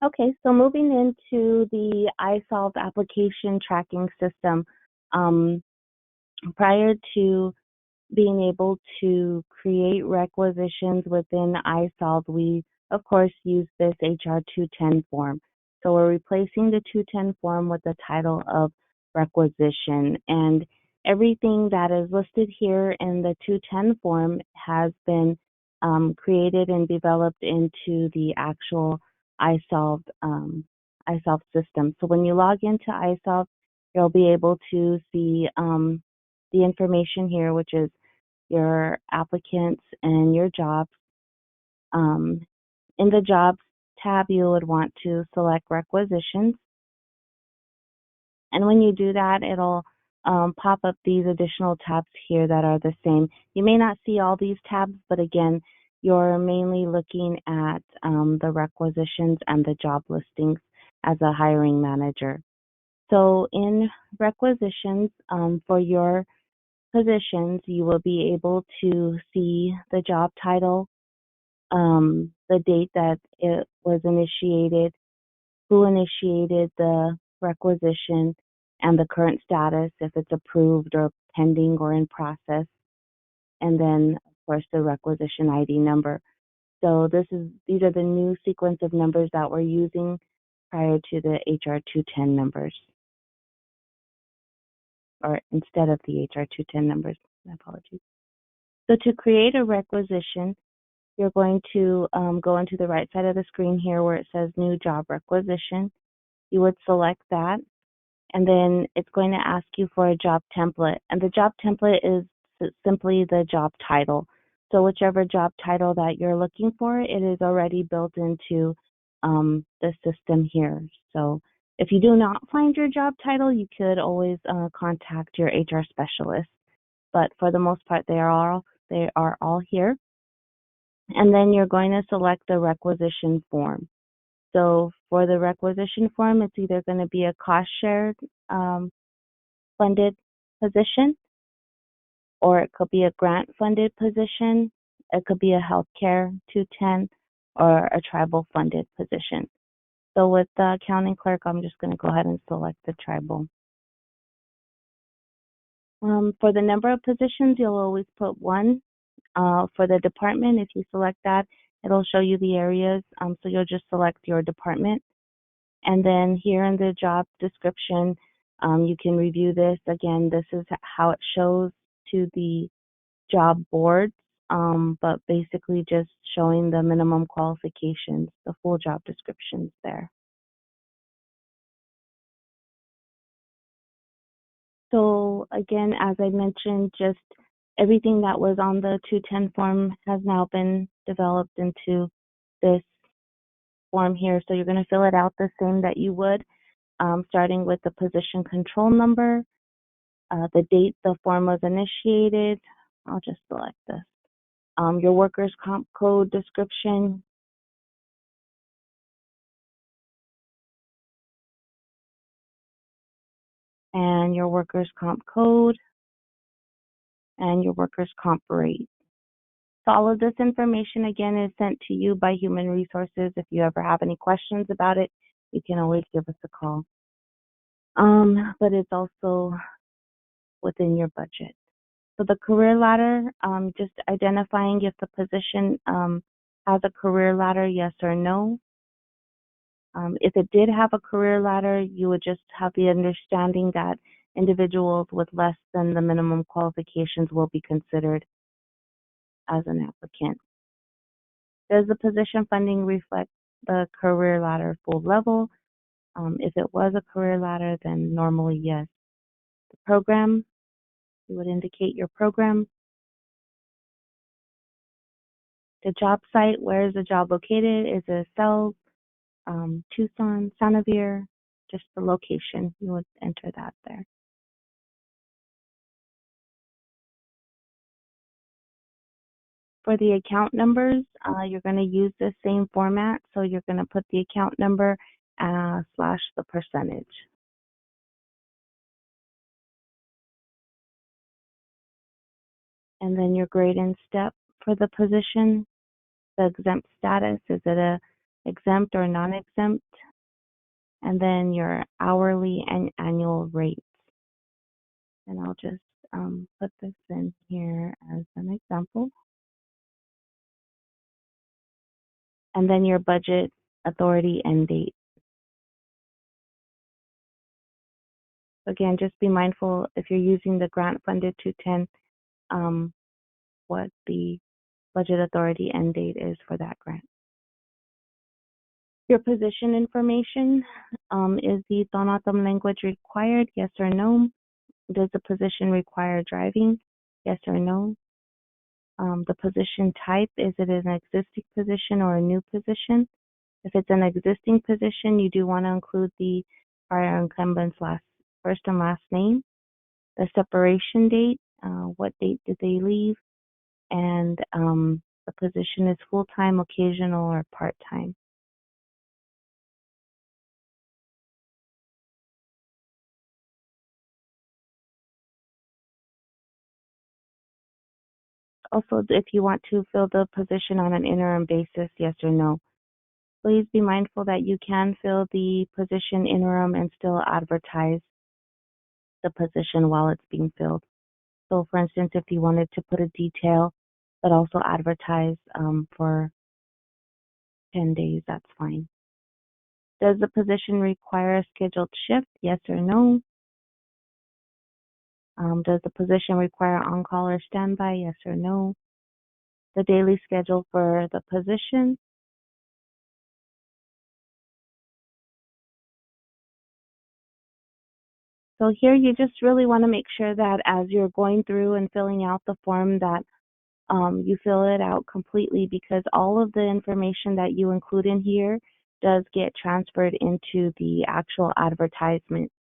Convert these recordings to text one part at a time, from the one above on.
Okay, so moving into the iSolved application tracking system, prior to being able to create requisitions within iSolved, we of course use this HR 210 form. So we're replacing the 210 form with the title of requisition, and everything that is listed here in the 210 form has been created and developed into the actual iSolved iSolved system. So when you log into iSolved, you'll be able to see the information here, which is your applicants and your jobs. Um, in the jobs tab, you would want to select requisitions. And when you do that, it'll pop up these additional tabs here that are the same. You may not see all these tabs, but again, you're mainly looking at the requisitions and the job listings as a hiring manager. So in requisitions for your positions, you will be able to see the job title, the date that it was initiated, who initiated the requisition, and the current status, if it's approved or pending or in process, and then, of course, the requisition ID number. So these are the new sequence of numbers that we're using prior to the HR 210 numbers, or instead of the HR 210 numbers. My apologies. So to create a requisition, you're going to go into the right side of the screen here where it says New Job Requisition. You would select that, and then it's going to ask you for a job template. And the job template is simply the job title. So whichever job title that you're looking for, it is already built into the system here. So if you do not find your job title, you could always contact your HR specialist. But for the most part, they are all here. And then you're going to select the requisition form. So for the requisition form, it's either going to be a cost shared funded position, or it could be a grant funded position. It could be a healthcare 210 or a tribal funded position. So with the accounting clerk, I'm just going to go ahead and select the tribal. For the number of positions, you'll always put one. For the department, if you select that, it'll show you the areas. So you'll just select your department. And then here in the job description, you can review this. Again, this is how it shows to the job boards, but basically just showing the minimum qualifications, the full job descriptions there. So again, as I mentioned, just everything that was on the 210 form has now been developed into this form here. So you're going to fill it out the same that you would, starting with the position control number, the date the form was initiated. I'll just select this. Your workers' comp code description, and your workers' comp code, and your workers' comp rate. So all of this information, again, is sent to you by Human Resources. If you ever have any questions about it, you can always give us a call. But it's also within your budget. So the career ladder, just identifying if the position has a career ladder, yes or no. If it did have a career ladder, you would just have the understanding that individuals with less than the minimum qualifications will be considered as an applicant. Does the position funding reflect the career ladder full level? If it was a career ladder, then normally yes. The program, you would indicate your program. The job site, where is the job located? Is it Sells, Tucson, Sanavir? Just the location, you would enter that there. For the account numbers, you're going to use the same format. So you're going to put the account number slash the percentage. And then your grade and step for the position, the exempt status. Is it a exempt or non-exempt, and then your hourly and annual rates. And I'll just put this in here as an example. And then your budget, authority, and date. Again, just be mindful if you're using the grant-funded 210, what the budget, authority, and date is for that grant. Your position information, is the Tonatom language required, yes or no? Does the position require driving, yes or no? The position type, is it an existing position or a new position? If it's an existing position, you do want to include the prior incumbent's first and last name, the separation date, what date did they leave, and the position is full-time, occasional, or part-time. Also, if you want to fill the position on an interim basis, yes or no. Please be mindful that you can fill the position interim and still advertise the position while it's being filled. So, for instance, if you wanted to put a detail but also advertise for 10 days, that's fine. Does the position require a scheduled shift? Yes or no? Does the position require on-call or standby? Yes or no? The daily schedule for the position. So here you just really want to make sure that as you're going through and filling out the form that you fill it out completely, because all of the information that you include in here does get transferred into the actual advertisement.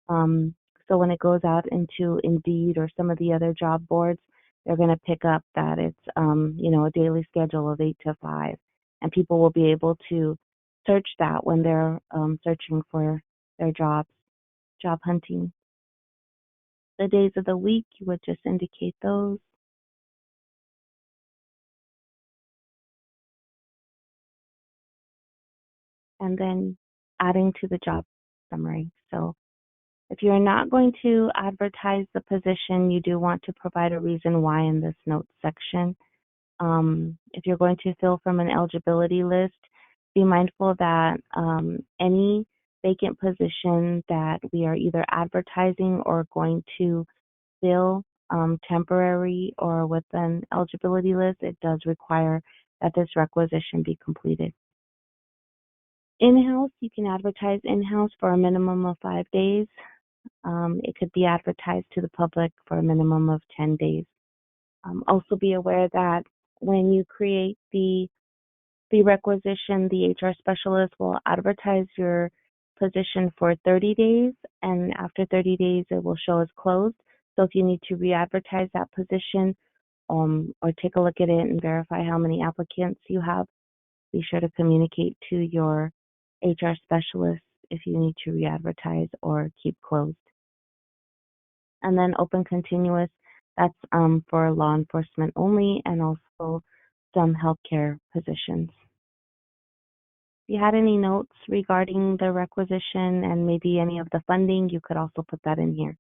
Um, so when it goes out into Indeed or some of the other job boards, they're going to pick up that it's, a daily schedule of 8 to 5. And people will be able to search that when they're searching for their jobs, job hunting. The days of the week, you would just indicate those. And then adding to the job summary. So if you're not going to advertise the position, you do want to provide a reason why in this notes section. If you're going to fill from an eligibility list, be mindful that any vacant position that we are either advertising or going to fill temporary or with an eligibility list, it does require that this requisition be completed. In-house, you can advertise in-house for a minimum of 5 days. It could be advertised to the public for a minimum of 10 days. Also be aware that when you create the requisition, the HR specialist will advertise your position for 30 days, and after 30 days, it will show as closed. So if you need to re-advertise that position or take a look at it and verify how many applicants you have, be sure to communicate to your HR specialist if you need to re-advertise or keep closed. And then open continuous, that's for law enforcement only, and also some healthcare positions. If you had any notes regarding the requisition and maybe any of the funding, you could also put that in here.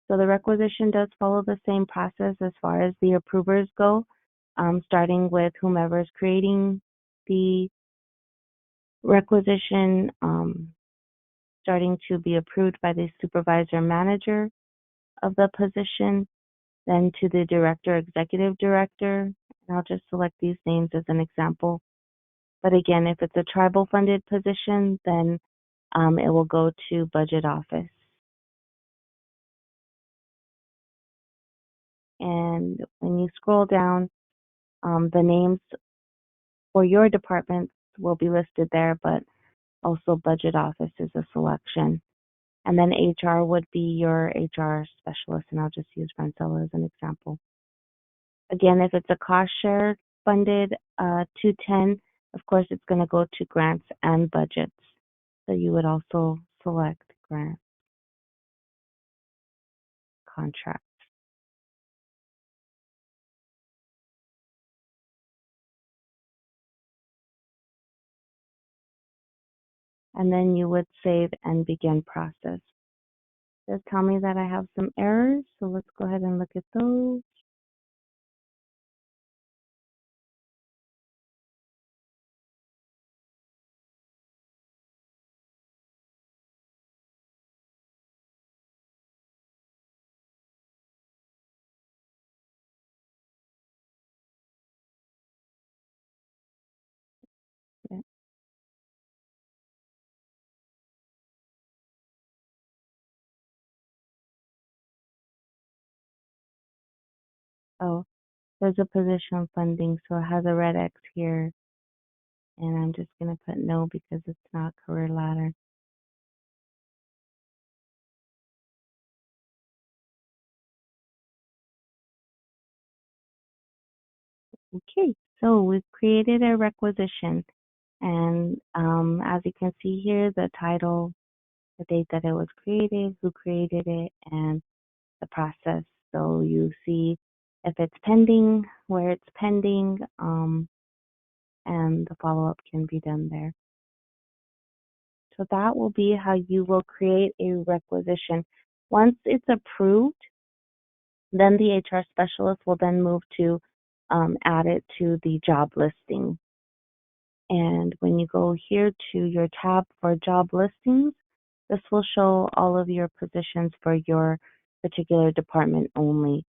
So the requisition does follow the same process as far as the approvers go, starting with whomever is creating the requisition, starting to be approved by the supervisor manager of the position, then to the director, executive director. And I'll just select these names as an example. But again, if it's a tribal funded position, then it will go to budget office. And when you scroll down, the names for your departments will be listed there, but also budget office is a selection. And then HR would be your HR specialist, and I'll just use Francella as an example. Again, if it's a cost share funded 210, of course, it's going to go to grants and budgets. So you would also select grant contract. and then you would save and begin process. It does tell me that I have some errors, so let's go ahead and look at those. Yeah. Oh, there's a position funding, so it has a red X here, and I'm just going to put no because it's not career ladder. Okay, so we've created a requisition, and as you can see here, the title, the date that it was created, who created it, and the process. So you see if it's pending, where it's pending, and the follow-up can be done there. So that will be how you will create a requisition. Once it's approved, then the HR specialist will then move to add it to the job listing. And when you go here to your tab for job listings, this will show all of your positions for your particular department only.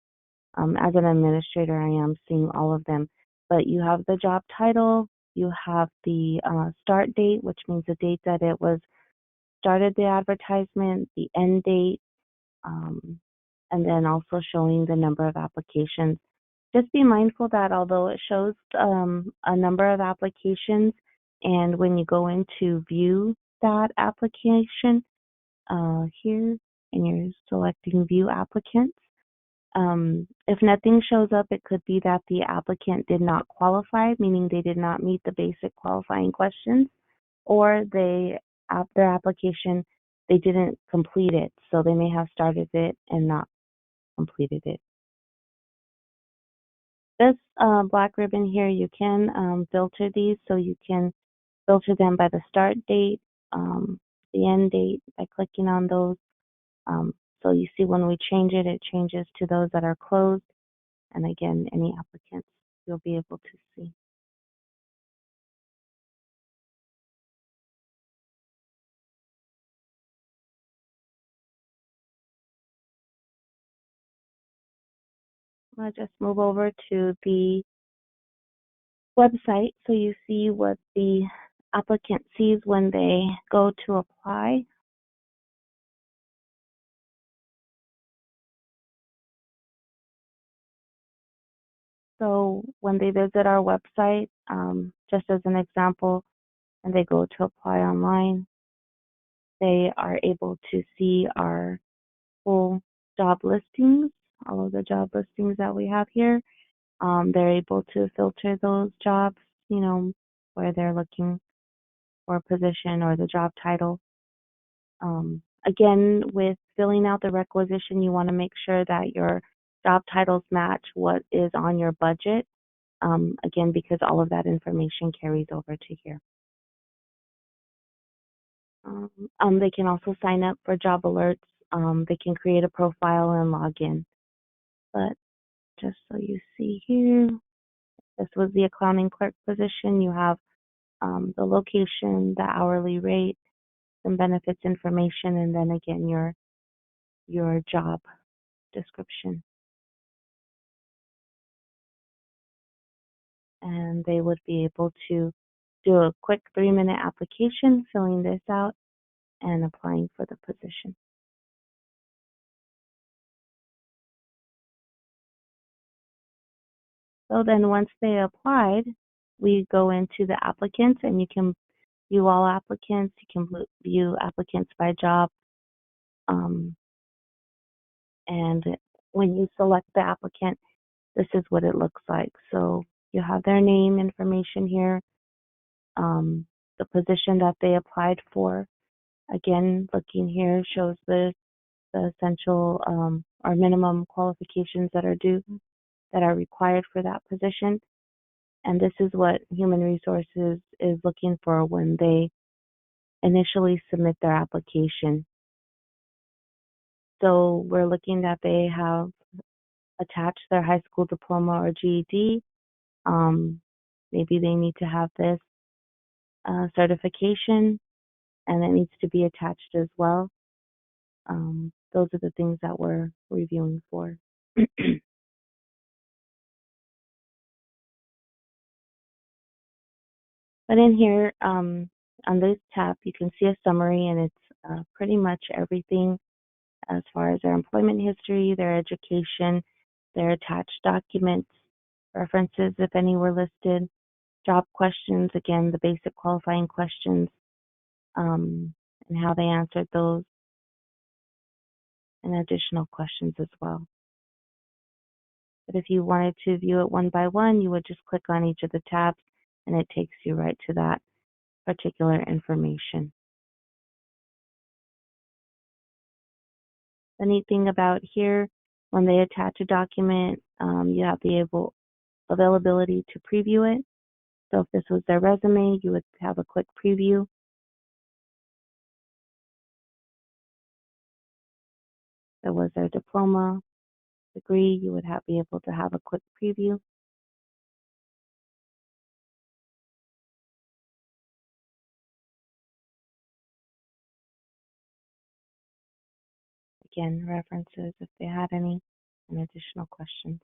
As an administrator, I am seeing all of them, but you have the job title, you have the start date, which means the date that it was started the advertisement, the end date, um, and then also showing the number of applications. Just be mindful that although it shows a number of applications, and when you go in to view that application here, and you're selecting view applicants, if nothing shows up, it could be that the applicant did not qualify, meaning they did not meet the basic qualifying questions, or their application, they didn't complete it, so they may have started it and not completed it. This black ribbon here, you can filter these, so you can filter them by the start date, the end date by clicking on those. So you see when we change it, it changes to those that are closed, and again, any applicants you'll be able to see. I'll just move over to the website so you see what the applicant sees when they go to apply. So when they visit our website, just as an example, and they go to apply online, they are able to see our full job listings, all of the job listings that we have here. They're able to filter those jobs, where they're looking for a position or the job title. Again, with filling out the requisition, you want to make sure that your job titles match what is on your budget. Again, because all of that information carries over to here. They can also sign up for job alerts. They can create a profile and log in. But just so you see here, this was the accounting clerk position. You have the location, the hourly rate, some benefits information, and then again your job description. And they would be able to do a quick 3-minute application, filling this out and applying for the position. So then once they applied, we go into the applicants, and you can view all applicants. You can view applicants by job. And when you select the applicant, this is what it looks like. So you have their name information here, the position that they applied for. Again, looking here shows the essential or minimum qualifications that are required for that position. And this is what human resources is looking for when they initially submit their application. So we're looking that they have attached their high school diploma or GED. Maybe they need to have this certification, and it needs to be attached as well. Those are the things that we're reviewing for. But in here, on this tab, you can see a summary, and it's pretty much everything as far as their employment history, their education, their attached documents, references if any were listed, job questions, again, the basic qualifying questions, and how they answered those, and additional questions as well. But if you wanted to view it one by one, you would just click on each of the tabs, and it takes you right to that particular information. The neat thing about here, when they attach a document, you have the availability to preview it. So if this was their resume, you would have a quick preview. If it was their diploma, degree, you would be able to have a quick preview. Again, references if they had any, and additional questions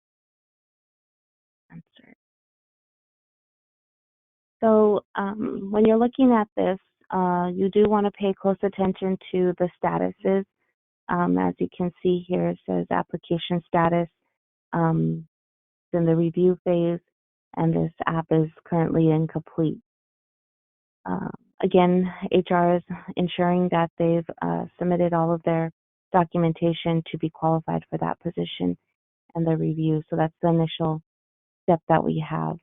answered. So when you're looking at this, you do want to pay close attention to the statuses. As you can see here, it says application status in the review phase, and this app is currently incomplete. Again, HR is ensuring that they've submitted all of their documentation to be qualified for that position and the review. So that's the initial step that we have.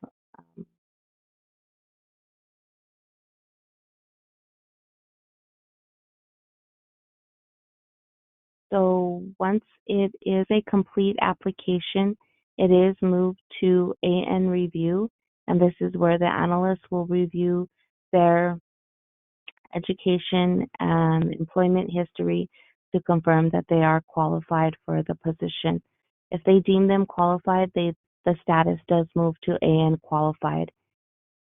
So once it is a complete application, it is moved to AN review, and this is where the analyst will review their education and employment history to confirm that they are qualified for the position. If they deem them qualified, the status does move to AN qualified.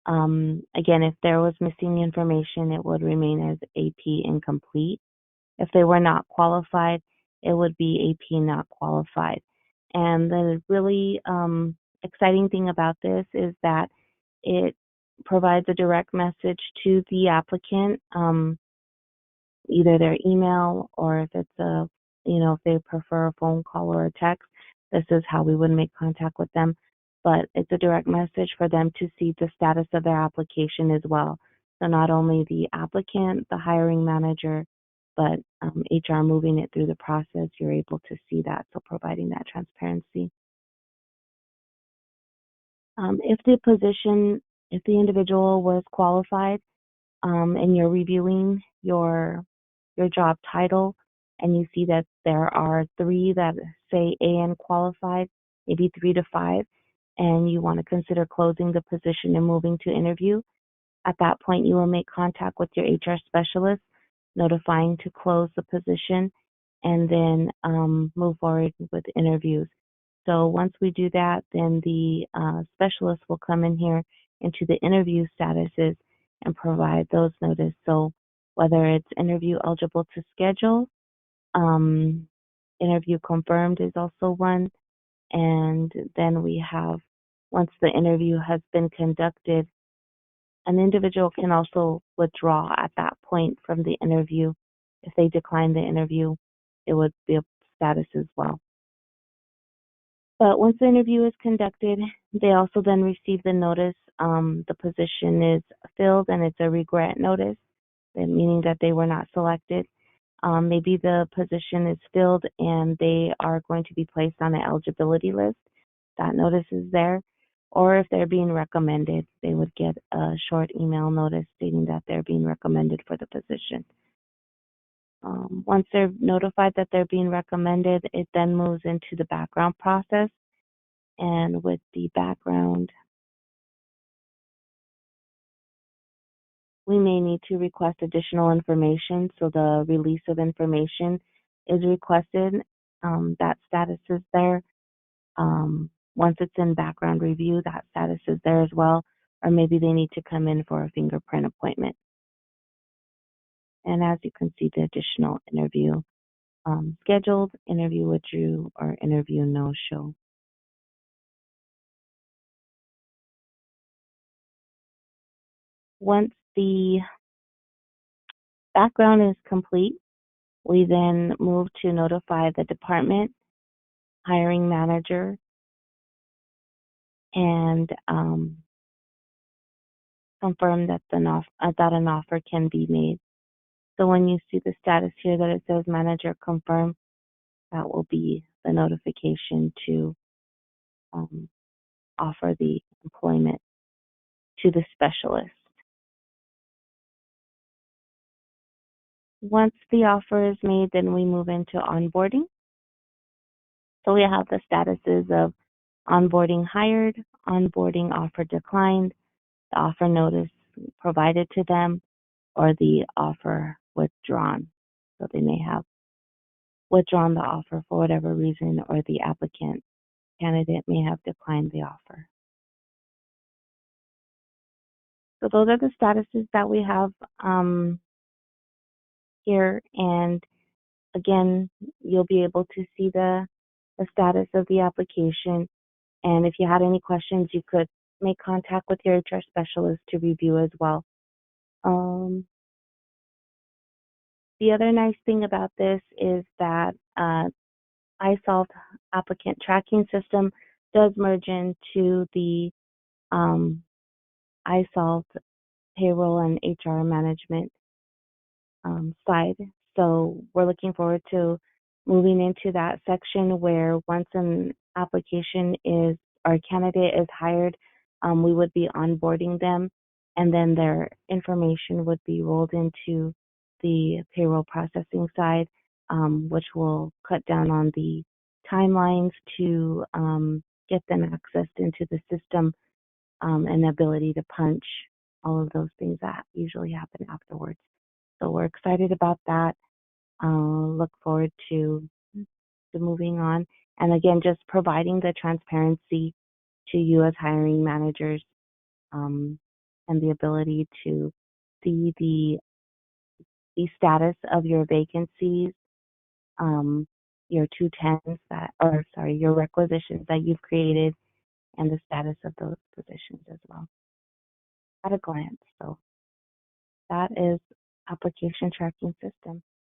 Again, if there was missing information, it would remain as AP incomplete. If they were not qualified, it would be AP not qualified. And the really exciting thing about this is that it provides a direct message to the applicant, either their email, or if it's if they prefer a phone call or a text, this is how we would make contact with them. But it's a direct message for them to see the status of their application as well. So not only the applicant, the hiring manager, but HR moving it through the process, you're able to see that. So providing that transparency. If the individual was qualified, and you're reviewing your job title, and you see that there are 3 that say AN qualified, maybe 3 to 5, and you want to consider closing the position and moving to interview, at that point you will make contact with your HR specialist, notifying to close the position, and then move forward with interviews. So once we do that, then the specialist will come in here into the interview statuses and provide those notice. So whether it's interview eligible to schedule, interview confirmed is also one, and then we have, once the interview has been conducted, an individual can also withdraw at that point from the interview. If they decline the interview, it would be a status as well. But once the interview is conducted, they also then receive the notice. The position is filled, and it's a regret notice, meaning that they were not selected. Maybe the position is filled and they are going to be placed on the eligibility list. That notice is there. Or if they're being recommended, they would get a short email notice stating that they're being recommended for the position. Once they're notified that they're being recommended, it then moves into the background process. And with the background, we may need to request additional information. So the release of information is requested. That status is there. Once it's in background review, that status is there as well. Or maybe they need to come in for a fingerprint appointment. And as you can see, the additional interview scheduled, interview withdrew, or interview no-show. Once the background is complete, we then move to notify the department, hiring manager, and confirm that an offer can be made. So when you see the status here that it says manager confirm, that will be the notification to offer the employment to the specialist. Once the offer is made, then we move into onboarding. So we have the statuses of onboarding hired, onboarding offer declined, the offer notice provided to them, or the offer withdrawn. So they may have withdrawn the offer for whatever reason, or the candidate may have declined the offer. So those are the statuses that we have here. And again, you'll be able to see the status of the application. And if you had any questions, you could make contact with your HR specialist to review as well. The other nice thing about this is that iSolved applicant tracking system does merge into the iSolved payroll and HR management side. So we're looking forward to moving into that section where once an application is or a candidate is hired, we would be onboarding them, and then their information would be rolled into the payroll processing side, which will cut down on the timelines to get them accessed into the system, and the ability to punch, all of those things that usually happen afterwards. So we're excited about that. Look forward to moving on. And again, just providing the transparency to you as hiring managers, and the ability to see the status of your vacancies, your 210s your requisitions that you've created, and the status of those positions as well at a glance. So that is application tracking system.